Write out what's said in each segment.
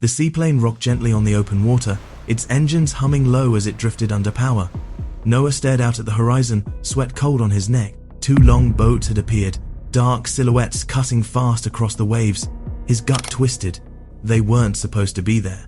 The seaplane rocked gently on the open water, its engines humming low as it drifted under power. Noah stared out at the horizon, sweat cold on his neck. 2 long boats had appeared, dark silhouettes cutting fast across the waves. His gut twisted. They weren't supposed to be there.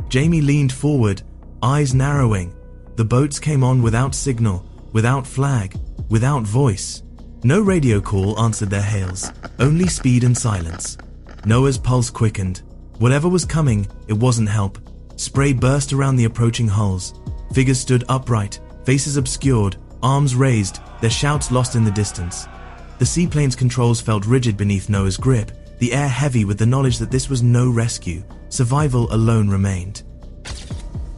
Jamie leaned forward, eyes narrowing. The boats came on without signal, without flag, without voice. No radio call answered their hails, only speed and silence. Noah's pulse quickened. Whatever was coming, it wasn't help. Spray burst around the approaching hulls. Figures stood upright, faces obscured, arms raised, their shouts lost in the distance. The seaplane's controls felt rigid beneath Noah's grip, the air heavy with the knowledge that this was no rescue. Survival alone remained.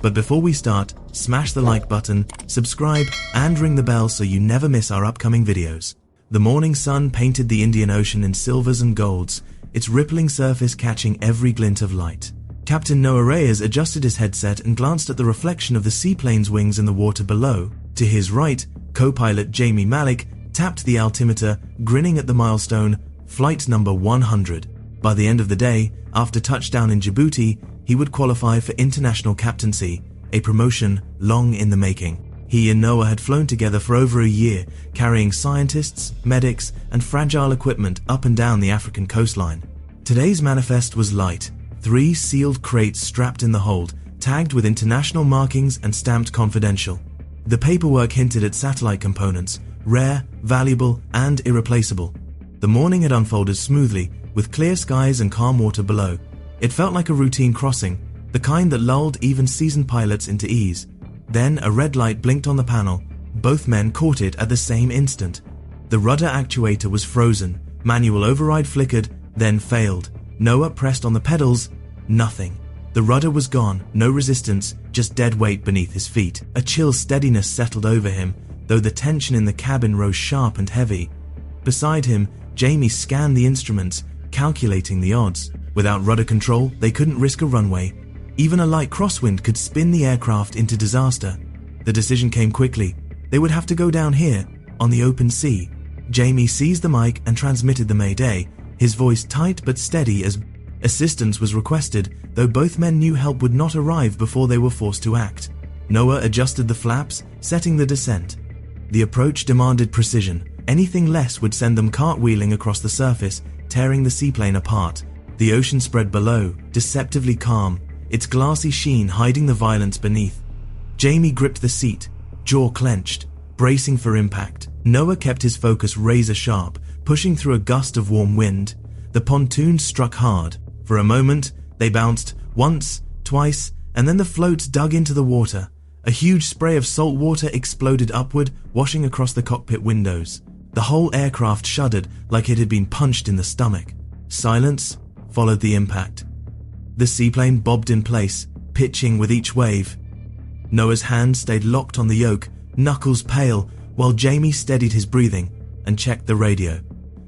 But before we start, smash the like button, subscribe, and ring the bell so you never miss our upcoming videos. The morning sun painted the Indian Ocean in silvers and golds, its rippling surface catching every glint of light. Captain Noah Reyes adjusted his headset and glanced at the reflection of the seaplane's wings in the water below. To his right, co-pilot Jamie Malik tapped the altimeter, grinning at the milestone, flight number 100. By the end of the day, after touchdown in Djibouti, he would qualify for international captaincy, a promotion long in the making. He and Noah had flown together for over a year, carrying scientists, medics, and fragile equipment up and down the African coastline. Today's manifest was light. 3 sealed crates strapped in the hold, tagged with international markings and stamped confidential. The paperwork hinted at satellite components, rare, valuable, and irreplaceable. The morning had unfolded smoothly, with clear skies and calm water below. It felt like a routine crossing, the kind that lulled even seasoned pilots into ease. Then a red light blinked on the panel. Both men caught it at the same instant. The rudder actuator was frozen, manual override flickered, then failed. Noah pressed on the pedals. Nothing. The rudder was gone, no resistance, just dead weight beneath his feet. A chill steadiness settled over him, though the tension in the cabin rose sharp and heavy. Beside him, Jamie scanned the instruments, calculating the odds. Without rudder control, they couldn't risk a runway. Even a light crosswind could spin the aircraft into disaster. The decision came quickly. They would have to go down here, on the open sea. Jamie seized the mic and transmitted the mayday, his voice tight but steady as assistance was requested, though both men knew help would not arrive before they were forced to act. Noah adjusted the flaps, setting the descent. The approach demanded precision. Anything less would send them cartwheeling across the surface, tearing the seaplane apart. The ocean spread below, deceptively calm, its glassy sheen hiding the violence beneath. Jamie gripped the seat, jaw clenched, bracing for impact. Noah kept his focus razor sharp, pushing through a gust of warm wind. The pontoon struck hard. For a moment, they bounced, once, twice, and then the floats dug into the water. A huge spray of salt water exploded upward, washing across the cockpit windows. The whole aircraft shuddered like it had been punched in the stomach. Silence followed the impact. The seaplane bobbed in place, pitching with each wave. Noah's hand stayed locked on the yoke, knuckles pale, while Jamie steadied his breathing and checked the radio.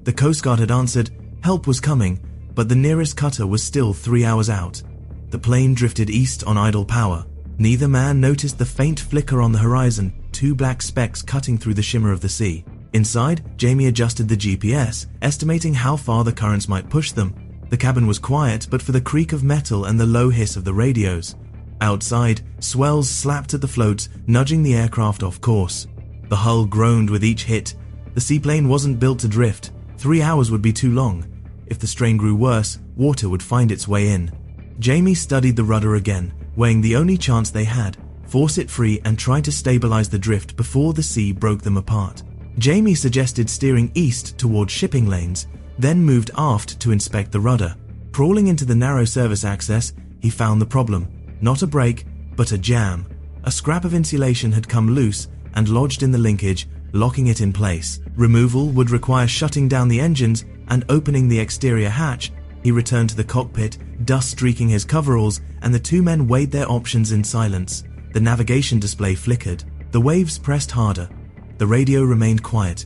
The Coast Guard had answered, help was coming, but the nearest cutter was still 3 hours out. The plane drifted east on idle power. Neither man noticed the faint flicker on the horizon, 2 black specks cutting through the shimmer of the sea. Inside, Jamie adjusted the GPS, estimating how far the currents might push them. The cabin was quiet, but for the creak of metal and the low hiss of the radios. Outside, swells slapped at the floats, nudging the aircraft off course. The hull groaned with each hit. The seaplane wasn't built to drift. 3 hours would be too long. If the strain grew worse, water would find its way in. Jamie studied the rudder again, weighing the only chance they had, force it free and try to stabilize the drift before the sea broke them apart. Jamie suggested steering east toward shipping lanes, then moved aft to inspect the rudder. Crawling into the narrow service access, he found the problem. Not a break, but a jam. A scrap of insulation had come loose and lodged in the linkage, locking it in place. Removal would require shutting down the engines and opening the exterior hatch. He returned to the cockpit, dust streaking his coveralls, and the 2 men weighed their options in silence. The navigation display flickered. The waves pressed harder. The radio remained quiet.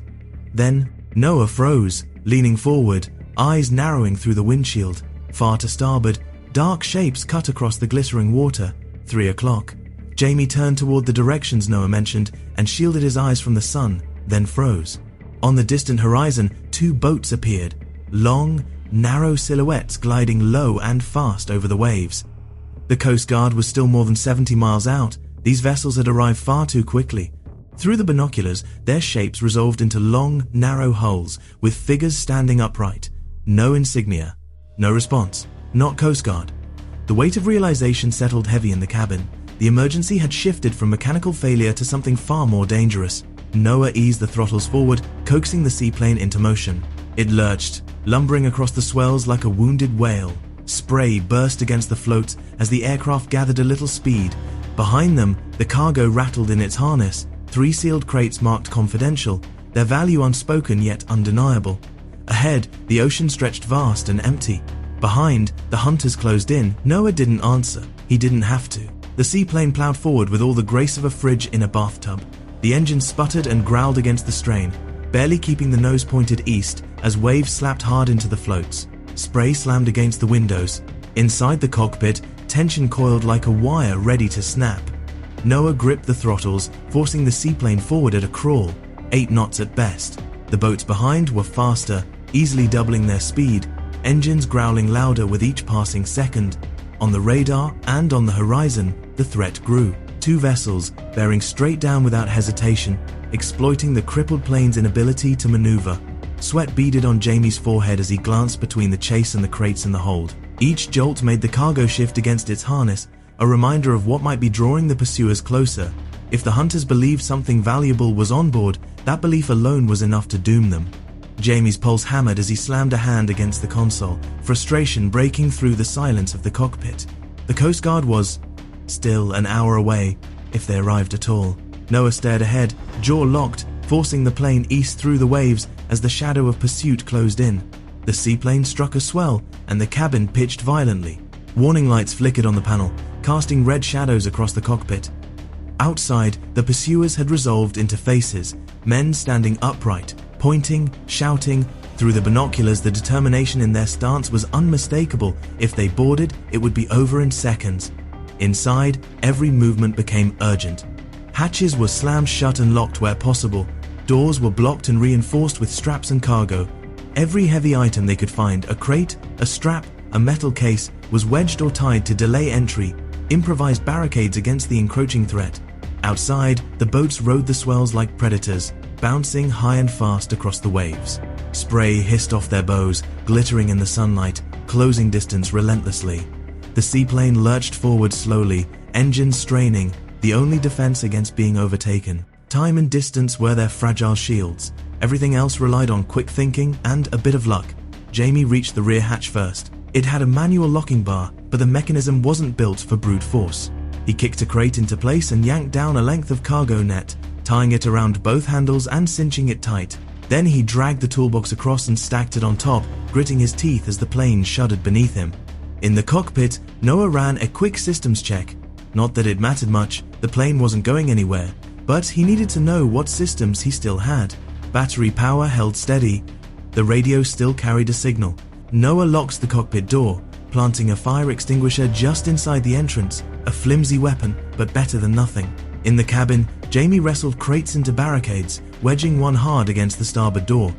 Then, Noah froze, leaning forward, eyes narrowing through the windshield. Far to starboard, dark shapes cut across the glittering water. 3 o'clock. Jamie turned toward the directions Noah mentioned and shielded his eyes from the sun, then froze. On the distant horizon, 2 boats appeared. Long, narrow silhouettes gliding low and fast over the waves. The Coast Guard was still more than 70 miles out. These vessels had arrived far too quickly. Through the binoculars, their shapes resolved into long, narrow hulls with figures standing upright. No insignia. No response. Not Coast Guard. The weight of realization settled heavy in the cabin. The emergency had shifted from mechanical failure to something far more dangerous. Noah eased the throttles forward, coaxing the seaplane into motion. It lurched, lumbering across the swells like a wounded whale. Spray burst against the floats as the aircraft gathered a little speed. Behind them, the cargo rattled in its harness. 3 sealed crates marked confidential, their value unspoken yet undeniable. Ahead, the ocean stretched vast and empty. Behind, the hunters closed in. Noah didn't answer. He didn't have to. The seaplane plowed forward with all the grace of a fridge in a bathtub. The engine sputtered and growled against the strain, barely keeping the nose pointed east as waves slapped hard into the floats. Spray slammed against the windows. Inside the cockpit, tension coiled like a wire ready to snap. Noah gripped the throttles, forcing the seaplane forward at a crawl, 8 knots at best. The boats behind were faster, easily doubling their speed, engines growling louder with each passing second. On the radar and on the horizon, the threat grew. 2 vessels, bearing straight down without hesitation, exploiting the crippled plane's inability to maneuver. Sweat beaded on Jamie's forehead as he glanced between the chase and the crates in the hold. Each jolt made the cargo shift against its harness, a reminder of what might be drawing the pursuers closer. If the hunters believed something valuable was on board, that belief alone was enough to doom them. Jamie's pulse hammered as he slammed a hand against the console, frustration breaking through the silence of the cockpit. The Coast Guard was still an hour away, if they arrived at all. Noah stared ahead, jaw locked, forcing the plane east through the waves as the shadow of pursuit closed in. The seaplane struck a swell, and the cabin pitched violently. Warning lights flickered on the panel, casting red shadows across the cockpit. Outside, the pursuers had resolved into faces, men standing upright, pointing, shouting. Through the binoculars, the determination in their stance was unmistakable. If they boarded, it would be over in seconds. Inside, every movement became urgent. Hatches were slammed shut and locked where possible. Doors were blocked and reinforced with straps and cargo. Every heavy item they could find, a crate, a strap, a metal case, was wedged or tied to delay entry, improvised barricades against the encroaching threat. Outside, the boats rode the swells like predators, bouncing high and fast across the waves. Spray hissed off their bows, glittering in the sunlight, closing distance relentlessly. The seaplane lurched forward slowly, engines straining, the only defense against being overtaken. Time and distance were their fragile shields. Everything else relied on quick thinking and a bit of luck. Jamie reached the rear hatch first. It had a manual locking bar, but the mechanism wasn't built for brute force. He kicked a crate into place and yanked down a length of cargo net, tying it around both handles and cinching it tight. Then he dragged the toolbox across and stacked it on top, gritting his teeth as the plane shuddered beneath him. In the cockpit, Noah ran a quick systems check. Not that it mattered much, the plane wasn't going anywhere, but he needed to know what systems he still had. Battery power held steady. The radio still carried a signal. Noah locks the cockpit door, planting a fire extinguisher just inside the entrance, a flimsy weapon, but better than nothing. In the cabin, Jamie wrestled crates into barricades, wedging one hard against the starboard door.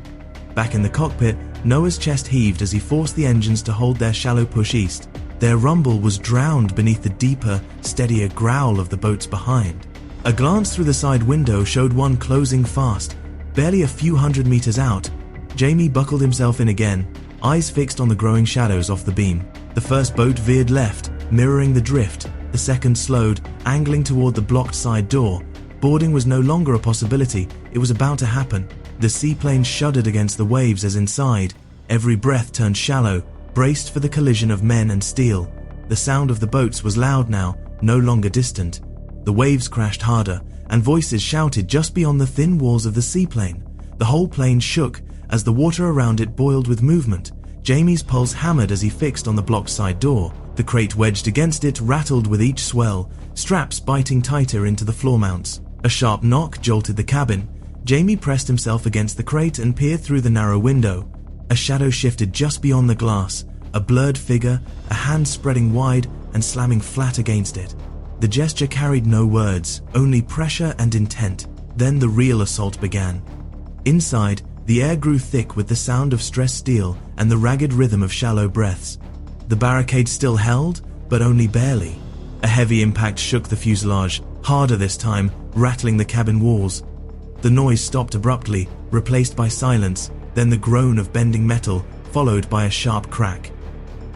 Back in the cockpit, Noah's chest heaved as he forced the engines to hold their shallow push east. Their rumble was drowned beneath the deeper, steadier growl of the boats behind. A glance through the side window showed one closing fast, barely a few hundred meters out. Jamie buckled himself in again, eyes fixed on the growing shadows off the beam. The first boat veered left, mirroring the drift. The second slowed, angling toward the blocked side door. Boarding was no longer a possibility, it was about to happen. The seaplane shuddered against the waves as inside, every breath turned shallow, braced for the collision of men and steel. The sound of the boats was loud now, no longer distant. The waves crashed harder, and voices shouted just beyond the thin walls of the seaplane. The whole plane shook as the water around it boiled with movement. Jamie's pulse hammered as he fixed on the blocked side door. The crate wedged against it rattled with each swell, straps biting tighter into the floor mounts. A sharp knock jolted the cabin. Jamie pressed himself against the crate and peered through the narrow window. A shadow shifted just beyond the glass, a blurred figure, a hand spreading wide and slamming flat against it. The gesture carried no words, only pressure and intent. Then the real assault began. Inside, The air grew thick with the sound of stressed steel and the ragged rhythm of shallow breaths. The barricade still held, but only barely. A heavy impact shook the fuselage, harder this time, rattling the cabin walls. The noise stopped abruptly, replaced by silence, then the groan of bending metal, followed by a sharp crack.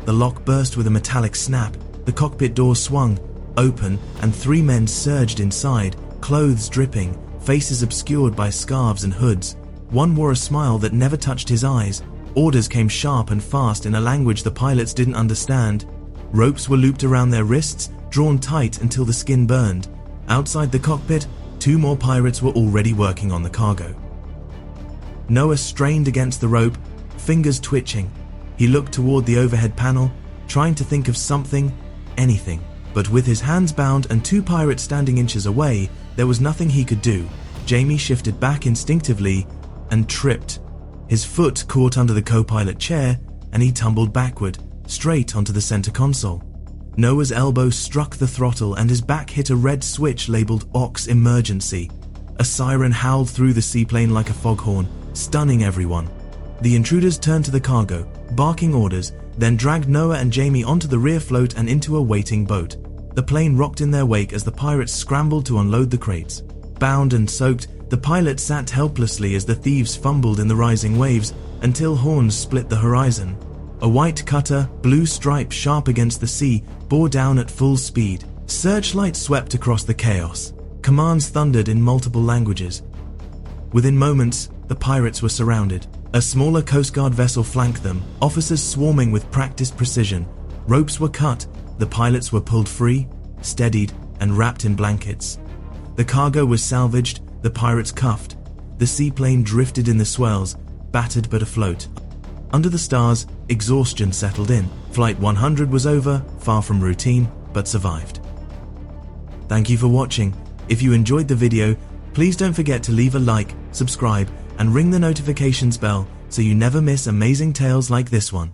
The lock burst with a metallic snap, the cockpit doors swung open, and 3 men surged inside, clothes dripping, faces obscured by scarves and hoods. One wore a smile that never touched his eyes. Orders came sharp and fast in a language the pilots didn't understand. Ropes were looped around their wrists, drawn tight until the skin burned. Outside the cockpit, 2 more pirates were already working on the cargo. Noah strained against the rope, fingers twitching. He looked toward the overhead panel, trying to think of something, anything. But with his hands bound and 2 pirates standing inches away, there was nothing he could do. Jamie shifted back instinctively and tripped. His foot caught under the co-pilot chair and he tumbled backward, straight onto the center console. Noah's elbow struck the throttle and his back hit a red switch labeled Aux Emergency. A siren howled through the seaplane like a foghorn, stunning everyone. The intruders turned to the cargo, barking orders, then dragged Noah and Jamie onto the rear float and into a waiting boat. The plane rocked in their wake as the pirates scrambled to unload the crates. Bound and soaked, the pilot sat helplessly as the thieves fumbled in the rising waves until horns split the horizon. A white cutter, blue stripe sharp against the sea, bore down at full speed. Searchlights swept across the chaos. Commands thundered in multiple languages. Within moments, the pirates were surrounded. A smaller Coast Guard vessel flanked them, officers swarming with practiced precision. Ropes were cut, the pilots were pulled free, steadied, and wrapped in blankets. The cargo was salvaged, the pirates cuffed. The seaplane drifted in the swells, battered but afloat. Under the stars, exhaustion settled in. Flight 100 was over, far from routine, but survived. Thank you for watching. If you enjoyed the video, please don't forget to leave a like, subscribe, and ring the notifications bell so you never miss amazing tales like this one.